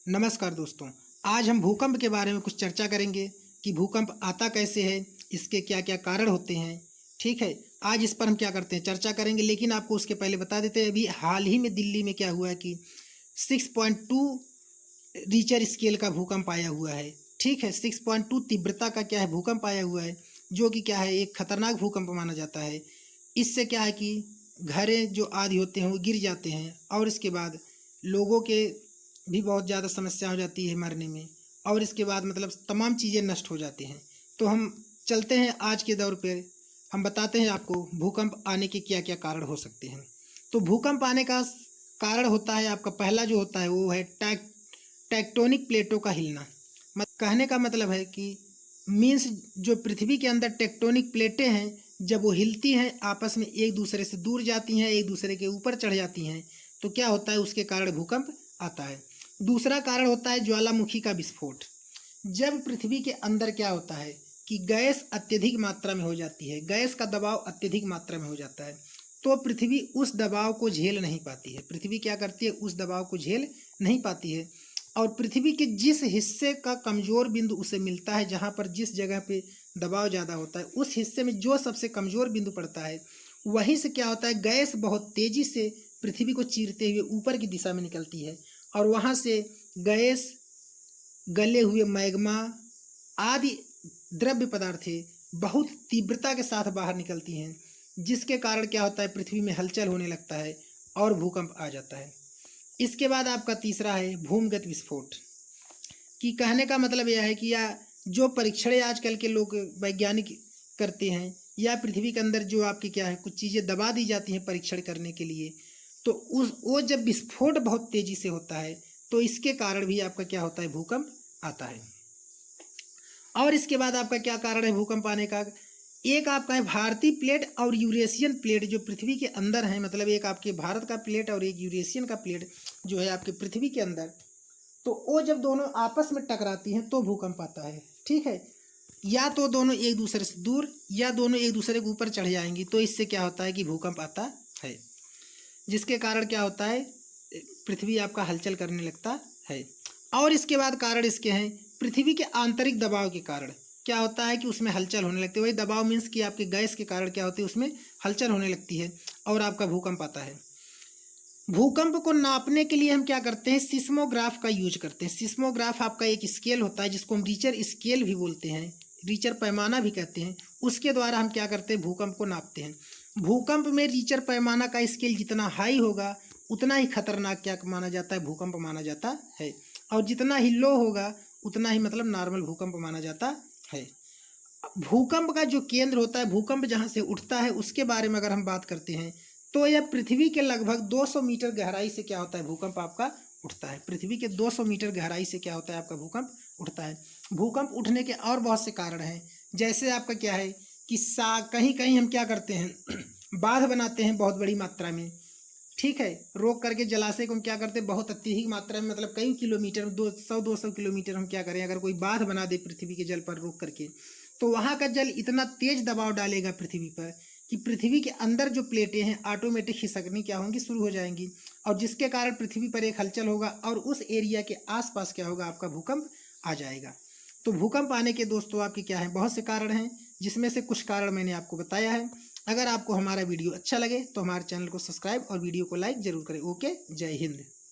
नमस्कार दोस्तों, आज हम भूकंप के बारे में कुछ चर्चा करेंगे कि भूकंप आता कैसे है, इसके क्या क्या कारण होते हैं। ठीक है, आज इस पर हम क्या करते हैं चर्चा करेंगे, लेकिन आपको उसके पहले बता देते हैं अभी हाल ही में दिल्ली में क्या हुआ है कि 6.2 रिक्टर स्केल का भूकंप आया हुआ है। ठीक है, 6.2 तीव्रता का क्या है भूकंप आया हुआ है, जो कि क्या है एक खतरनाक भूकंप माना जाता है। इससे क्या है कि घरें जो आदि होते हैं वो गिर जाते हैं और इसके बाद लोगों के भी बहुत ज़्यादा समस्या हो जाती है मरने में, और इसके बाद मतलब तमाम चीज़ें नष्ट हो जाती हैं। तो हम चलते हैं आज के दौर पे, हम बताते हैं आपको भूकंप आने के क्या क्या कारण हो सकते हैं। तो भूकंप आने का कारण होता है आपका पहला जो होता है वो है टेक्टोनिक प्लेटों का हिलना। कहने का मतलब है कि मीन्स जो पृथ्वी के अंदर टेक्टोनिक प्लेटें हैं जब वो हिलती हैं, आपस में एक दूसरे से दूर जाती हैं, एक दूसरे के ऊपर चढ़ जाती हैं, तो क्या होता है उसके कारण भूकंप आता है। दूसरा कारण होता है ज्वालामुखी का विस्फोट। जब पृथ्वी के अंदर क्या होता है कि गैस अत्यधिक मात्रा में हो जाती है, गैस का दबाव अत्यधिक मात्रा में हो जाता है, तो पृथ्वी उस दबाव को झेल नहीं पाती है। पृथ्वी क्या करती है, उस दबाव को झेल नहीं पाती है, और पृथ्वी के जिस हिस्से का कमज़ोर बिंदु उसे मिलता है, जहाँ पर जिस जगह पे दबाव ज़्यादा होता है उस हिस्से में जो सबसे कमज़ोर बिंदु पड़ता है, वहीं से क्या होता है गैस बहुत तेज़ी से पृथ्वी को चीरते हुए ऊपर की दिशा में निकलती है, और वहाँ से गैस, गले हुए मैग्मा आदि द्रव्य पदार्थें बहुत तीव्रता के साथ बाहर निकलती हैं, जिसके कारण क्या होता है पृथ्वी में हलचल होने लगता है और भूकंप आ जाता है। इसके बाद आपका तीसरा है भूमिगत विस्फोट। कि कहने का मतलब यह है कि या जो परीक्षण आजकल के लोग वैज्ञानिक करते हैं, या पृथ्वी के अंदर जो आपकी क्या है कुछ चीज़ें दबा दी जाती हैं परीक्षण करने के लिए, तो वो जब विस्फोट बहुत तेज़ी से होता है तो इसके कारण भी आपका क्या होता है भूकंप आता है। और इसके बाद आपका क्या कारण है भूकंप आने का, एक आपका है भारतीय प्लेट और यूरेशियन प्लेट जो पृथ्वी के अंदर है, मतलब एक आपके भारत का प्लेट और एक यूरेशियन का प्लेट जो है आपके पृथ्वी के अंदर, तो वो जब दोनों आपस में टकराती हैं तो भूकंप आता है। ठीक है, या तो दोनों एक दूसरे से दूर या दोनों एक दूसरे के ऊपर चढ़ जाएंगी, तो इससे क्या होता है कि भूकंप आता है, जिसके कारण क्या होता है पृथ्वी आपका हलचल करने लगता है। और इसके बाद कारण इसके हैं पृथ्वी के आंतरिक दबाव के कारण क्या होता है कि उसमें हलचल होने लगती है। वही दबाव मीन्स कि आपके गैस के कारण क्या होती है उसमें हलचल होने लगती है और आपका भूकंप आता है। भूकंप को नापने के लिए हम क्या करते हैं, सिस्मोग्राफ का यूज करते हैं। सिस्मोग्राफ आपका एक स्केल होता है जिसको हम रिक्टर स्केल भी बोलते हैं, रिक्टर पैमाना भी कहते हैं। उसके द्वारा हम क्या करते हैं भूकंप को नापते हैं। भूकंप में रिक्टर पैमाना का स्केल जितना हाई होगा उतना ही खतरनाक क्या माना जाता है भूकंप माना जाता है, और जितना ही लो होगा उतना ही मतलब नॉर्मल भूकंप माना जाता है। भूकंप का जो केंद्र होता है, भूकंप जहाँ से उठता है उसके बारे में अगर हम बात करते हैं तो यह पृथ्वी के लगभग 200 मीटर गहराई से क्या होता है भूकंप आपका उठता है। पृथ्वी के 200 मीटर गहराई से क्या होता है आपका भूकंप उठता है। भूकंप उठने के और बहुत से कारण हैं, जैसे आपका क्या है कि कहीं कहीं हम क्या करते हैं बांध बनाते हैं बहुत बड़ी मात्रा में। ठीक है, रोक करके जलाशय को हम क्या करते हैं बहुत अत्यधिक मात्रा में, मतलब कई किलोमीटर 200 किलोमीटर हम क्या करें अगर कोई बांध बना दे पृथ्वी के जल पर रोक करके, तो वहाँ का जल इतना तेज दबाव डालेगा पृथ्वी पर कि पृथ्वी के अंदर जो प्लेटें हैं ऑटोमेटिक खिसकनी क्या होंगी शुरू हो जाएंगी, और जिसके कारण पृथ्वी पर एक हलचल होगा और उस एरिया के आसपास क्या होगा आपका भूकंप आ जाएगा। तो भूकंप आने के दोस्तों आपके क्या है बहुत से कारण हैं, जिसमें से कुछ कारण मैंने आपको बताया है। अगर आपको हमारा वीडियो अच्छा लगे तो हमारे चैनल को सब्सक्राइब और वीडियो को लाइक जरूर करें। ओके, जय हिंद।